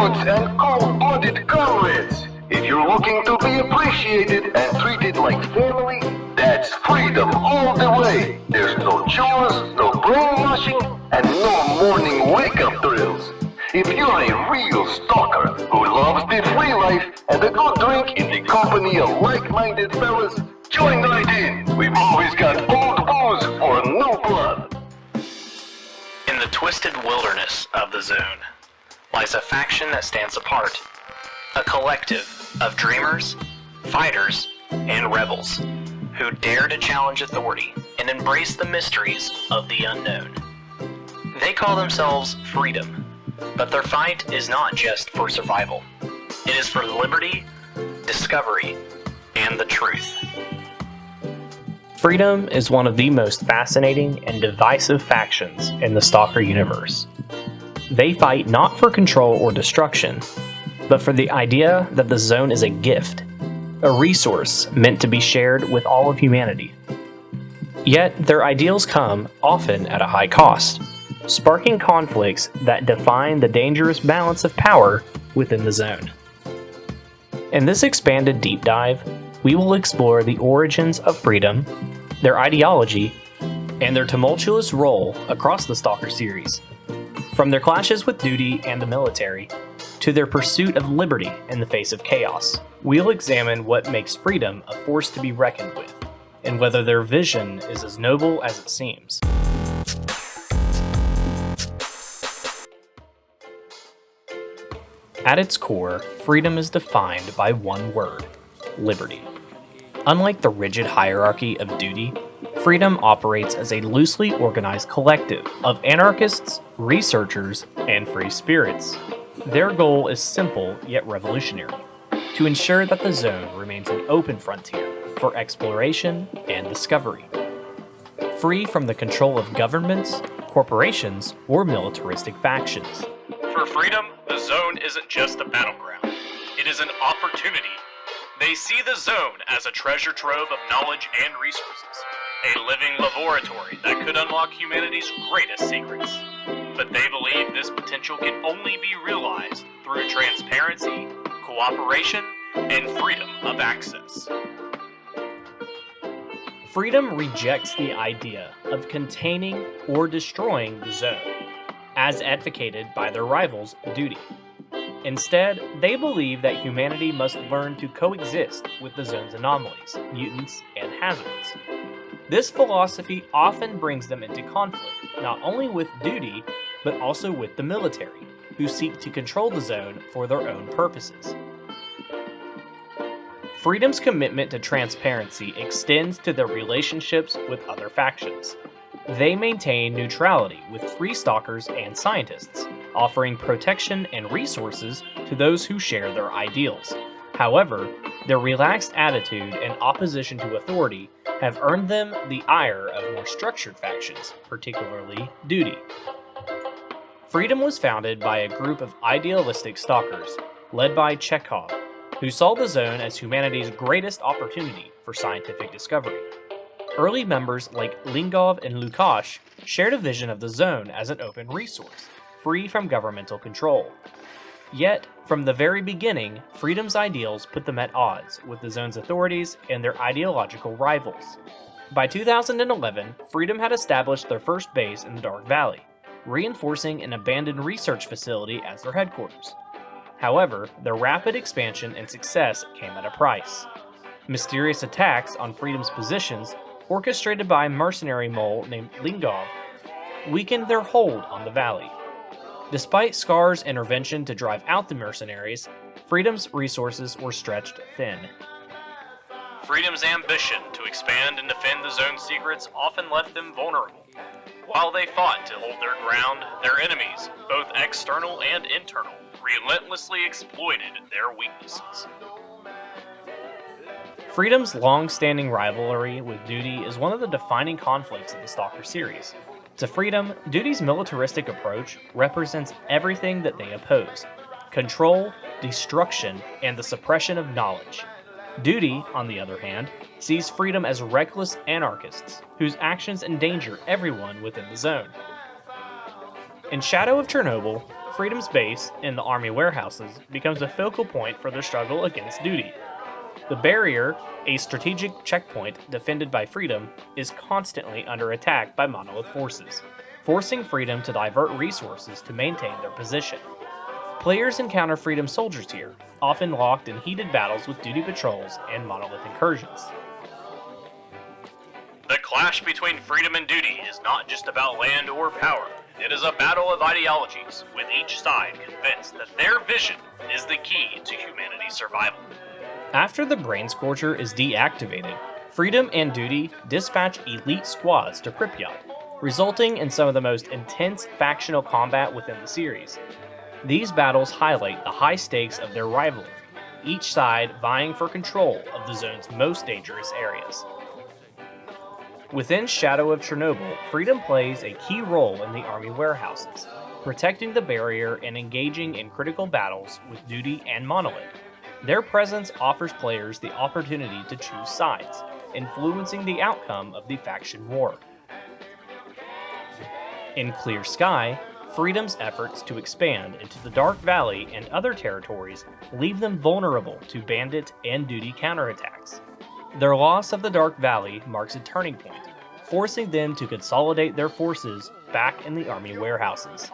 brutes and cold-blooded comrades. If you're looking to be appreciated and treated like family, that's freedom all the way. There's no chores, no brainwashing, and no morning wake-up drills. If you're a real stalker who loves the free life and a good drink in the company of like-minded fellas, join right in. We've always got old booze for new blood. In the twisted wilderness of the zone lies a faction that stands apart. A collective of dreamers, fighters, and rebels who dare to challenge authority and embrace the mysteries of the unknown. They call themselves Freedom, but their fight is not just for survival. It is for liberty, discovery, and the truth. Freedom is one of the most fascinating and divisive factions in the Stalker universe. They fight not for control or destruction, but for the idea that the zone is a gift, a resource meant to be shared with all of humanity. Yet their ideals come often at a high cost, sparking conflicts that define the dangerous balance of power within the zone. In this expanded deep dive, we will explore the origins of Freedom, their ideology, and their tumultuous role across the Stalker series. From their clashes with duty and the military, to their pursuit of liberty in the face of chaos, we'll examine what makes Freedom a force to be reckoned with, and whether their vision is as noble as it seems. At its core, freedom is defined by one word: liberty. Unlike the rigid hierarchy of duty, Freedom operates as a loosely organized collective of anarchists, researchers, and free spirits. Their goal is simple yet revolutionary: to ensure that the zone remains an open frontier for exploration and discovery, free from the control of governments, corporations, or militaristic factions. For Freedom, the zone isn't just a battleground. It is an opportunity. They see the zone as a treasure trove of knowledge and resources, a living laboratory that could unlock humanity's greatest secrets. But they believe this potential can only be realized through transparency, cooperation, and freedom of access. Freedom rejects the idea of containing or destroying the zone, as advocated by their rivals, Duty. Instead, they believe that humanity must learn to coexist with the zone's anomalies, mutants, and hazards. This philosophy often brings them into conflict, not only with Duty, but also with the military, who seek to control the zone for their own purposes. Freedom's commitment to transparency extends to their relationships with other factions. They maintain neutrality with free stalkers and scientists, offering protection and resources to those who share their ideals. However, their relaxed attitude and opposition to authority have earned them the ire of more structured factions, particularly Duty. Freedom was founded by a group of idealistic stalkers, led by S.T.A.L.K.E.R, who saw the zone as humanity's greatest opportunity for scientific discovery. Early members like Lingov and Lukash shared a vision of the zone as an open resource, free from governmental control. Yet, from the very beginning, Freedom's ideals put them at odds with the zone's authorities and their ideological rivals. By 2011, Freedom had established their first base in the Dark Valley, reinforcing an abandoned research facility as their headquarters. However, their rapid expansion and success came at a price. Mysterious attacks on Freedom's positions, orchestrated by a mercenary mole named Lingov, weakened their hold on the valley. Despite S.T.A.L.K.E.R's intervention to drive out the mercenaries, Freedom's resources were stretched thin. Freedom's ambition to expand and defend the zone's secrets often left them vulnerable. While they fought to hold their ground, their enemies, both external and internal, relentlessly exploited their weaknesses. Freedom's long-standing rivalry with Duty is one of the defining conflicts of the Stalker series. To Freedom, Duty's militaristic approach represents everything that they oppose: control, destruction, and the suppression of knowledge. Duty, on the other hand, sees Freedom as reckless anarchists whose actions endanger everyone within the zone. In Shadow of Chernobyl, Freedom's base in the army warehouses becomes a focal point for their struggle against duty. The barrier, a strategic checkpoint defended by Freedom, is constantly under attack by Monolith forces, forcing Freedom to divert resources to maintain their position. Players encounter Freedom soldiers here, often locked in heated battles with duty patrols and Monolith incursions. The clash between freedom and duty is not just about land or power. It is a battle of ideologies, with each side convinced that their vision is the key to humanity's survival. After the Brain Scorcher is deactivated, Freedom and Duty dispatch elite squads to Pripyat, resulting in some of the most intense factional combat within the series. These battles highlight the high stakes of their rivalry, each side vying for control of the zone's most dangerous areas. Within Shadow of Chernobyl, Freedom plays a key role in the army warehouses, protecting the barrier and engaging in critical battles with Duty and Monolith. Their presence offers players the opportunity to choose sides, influencing the outcome of the faction war. In Clear Sky, Freedom's efforts to expand into the Dark Valley and other territories leave them vulnerable to bandit and Duty counterattacks. Their loss of the Dark Valley marks a turning point, forcing them to consolidate their forces back in the army warehouses.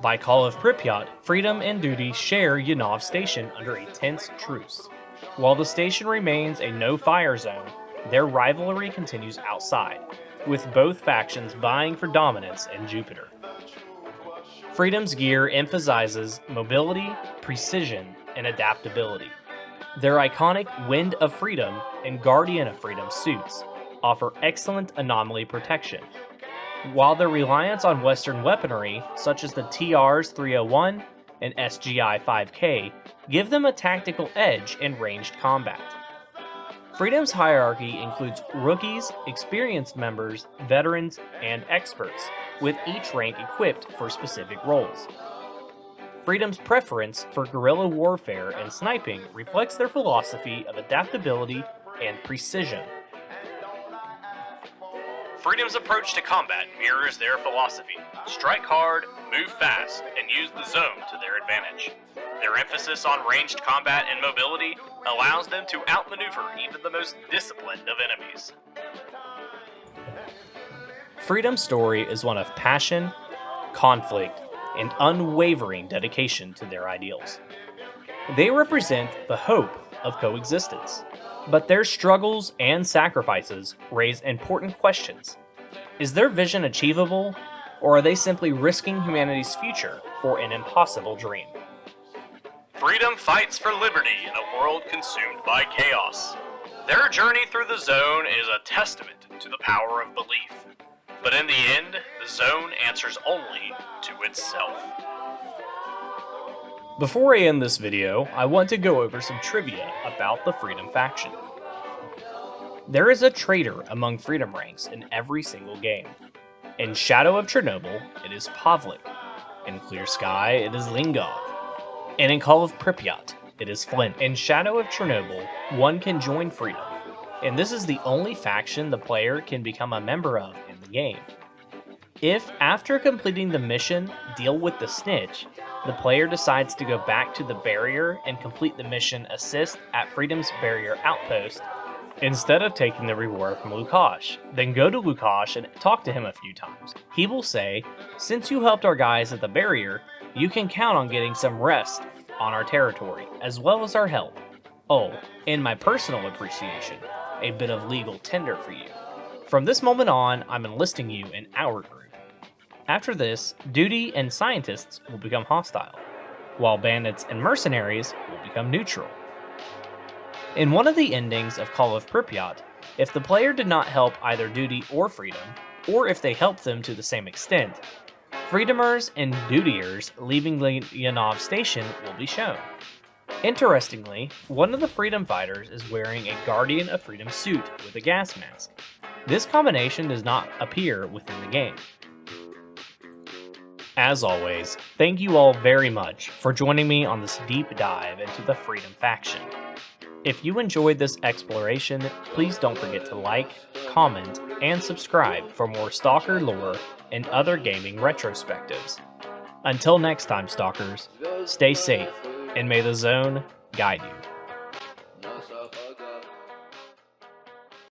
By Call of Pripyat, Freedom and Duty share Yanov Station under a tense truce. While the station remains a no-fire zone, their rivalry continues outside, with both factions vying for dominance in Jupiter. Freedom's gear emphasizes mobility, precision, and adaptability. Their iconic Wind of Freedom and Guardian of Freedom suits offer excellent anomaly protection, while their reliance on Western weaponry, such as the TR's 301 and S.T.A.L.K.E.R, give them a tactical edge in ranged combat. Freedom's hierarchy includes rookies, experienced members, veterans, and experts, with each rank equipped for specific roles. Freedom's preference for guerrilla warfare and sniping reflects their philosophy of adaptability and precision. Freedom's approach to combat mirrors their philosophy: strike hard, move fast, and use the zone to their advantage. Their emphasis on ranged combat and mobility allows them to outmaneuver even the most disciplined of enemies. Freedom's story is one of passion, conflict, and unwavering dedication to their ideals. They represent the hope of coexistence, but their struggles and sacrifices raise important questions. Is their vision achievable, or are they simply risking humanity's future for an impossible dream? Freedom fights for liberty in a world consumed by chaos. Their journey through the zone is a testament to the power of belief. But in the end, the zone answers only to itself. Before I end this video, I want to go over some trivia about the Freedom faction. There is a traitor among Freedom ranks in every single game. In Shadow of Chernobyl, it is Pavlik. In Clear Sky, it is Lingov. And in Call of Pripyat, it is Flint. In Shadow of Chernobyl, one can join Freedom, and this is the only faction the player can become a member of in the game. If, after completing the mission, Deal with the Snitch, the player decides to go back to the barrier and complete the mission Assist at Freedom's barrier outpost, instead of taking the reward from Lukash, then go to Lukash and talk to him a few times. He will say, "Since you helped our guys at the barrier, you can count on getting some rest on our territory, as well as our help. Oh, and my personal appreciation, a bit of legal tender for you. From this moment on, I'm enlisting you in our group." After this, Duty and Scientists will become hostile, while Bandits and Mercenaries will become neutral. In one of the endings of Call of Pripyat, if the player did not help either Duty or Freedom, or if they helped them to the same extent, Freedomers and Dutyers leaving Yanov Station will be shown. Interestingly, one of the Freedom fighters is wearing a Guardian of Freedom suit with a gas mask. This combination does not appear within the game. As always, thank you all very much for joining me on this deep dive into the Freedom faction. If you enjoyed this exploration, please don't forget to like, comment, and subscribe for more S.T.A.L.K.E.R lore and other gaming retrospectives. Until next time, Stalkers, stay safe, and may the zone guide you.